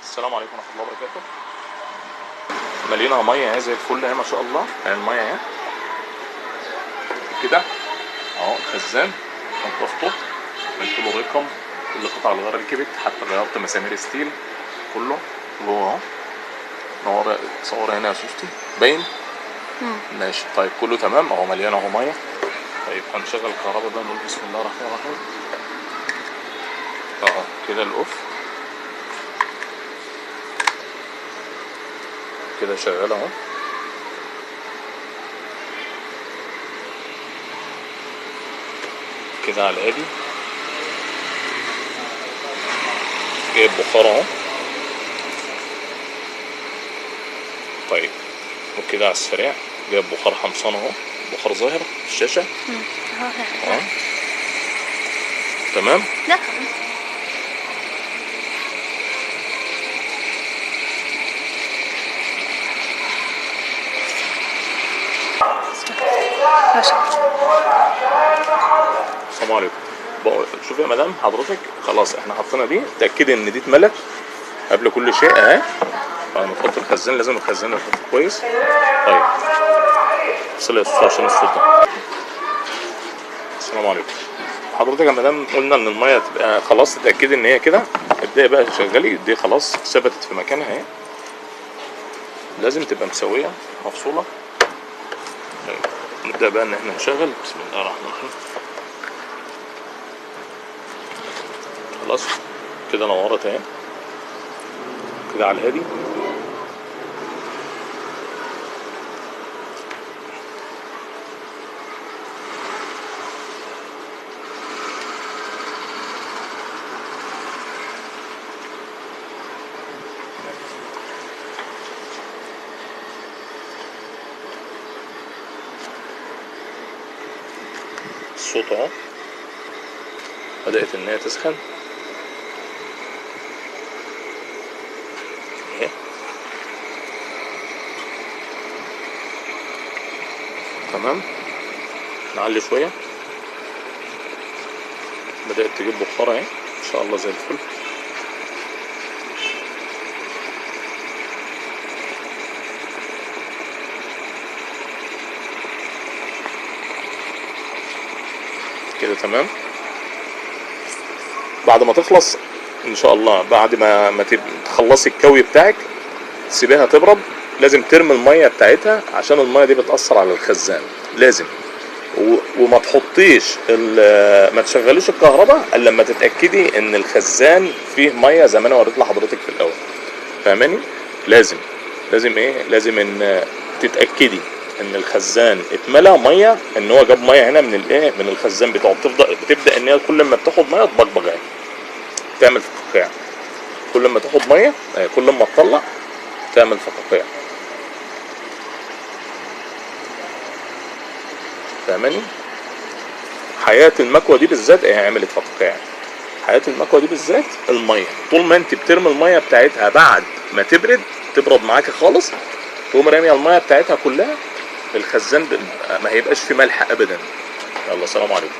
السلام عليكم ورحمه الله وبركاته. مليانها ميه اهي زي الفل اهي ما شاء الله. يعني الميه اهي كده اهو. خزان نضفته، عملت له رقم، كل قطع الغيار ركبت، حتى غيرت مسامير ستيل كله جوه اهو. نور صور هنا يا سوستي باين. ماشي طيب كله تمام اهو. مليان اهو ميه. طيب هنشغل الكهرباء بقى، نقول بسم الله الرحمن الرحيم. كده الاوف كده شغال اهو. كده على الهادي جايب بخار اهو. طيب وكده على السريع جايب بخار حمصان اهو، بخار ظاهر في الشاشه اهو. تمام. لا السلام عليكم. شوفي يا مدام حضرتك، خلاص احنا حطينا دي، تاكدي ان دي اتملت قبل كل شيء اهي. لما نحط الخزان لازم الخزان يكون كويس. طيب افصلي الصوت عشان الصوت ده. السلام عليكم حضرتك يا مدام، قلنا ان الميه تبقى خلاص، تتاكدي ان هي كده، ابداي بقى شغلي. دي خلاص ثبتت في مكانها اهي، لازم تبقى مسويه مفصوله. طيب نبدا بقى ان احنا نشغل. بسم الله الرحمن الرحيم. خلاص كده نورت اهي، كده على الهادي. الصوت اهو بدأت ان هي تسخن اهي. تمام. نعلي شوية. بدأت تجيب بخار اهي ان شاء الله زي الفل. كده تمام. بعد ما تخلص ان شاء الله، بعد ما تخلصي الكوي بتاعك تسيبيها تبرد. لازم ترمي الميه بتاعتها عشان الميه دي بتأثر على الخزان لازم. وما تحطيش ما تشغليش الكهرباء الا لما تتاكدي ان الخزان فيه ميه زي ما انا وريت لحضرتك في الاول. فاهماني؟ لازم ايه، لازم ان تتاكدي ان الخزان اتملى ميه، ان هو جاب ميه هنا من الايه، من الخزان بتاعه. بتبدا ان هي كل ما بتاخد ميه تبقبق يعني، تعمل فقاقيع. كل ما تاخد ميه كل ما تطلع تعمل فقاقيع. فاهماني؟ حياه المكوه دي بالذات هي عملت فقاقيع. حياه المكوه دي بالذات الميه، طول ما انت بترمي الميه بتاعتها بعد ما تبرد معاكي خالص، تقوم راميه الميه بتاعتها كلها، الخزان ما هيبقاش فيه ملح ابدا. يلا سلام عليكم.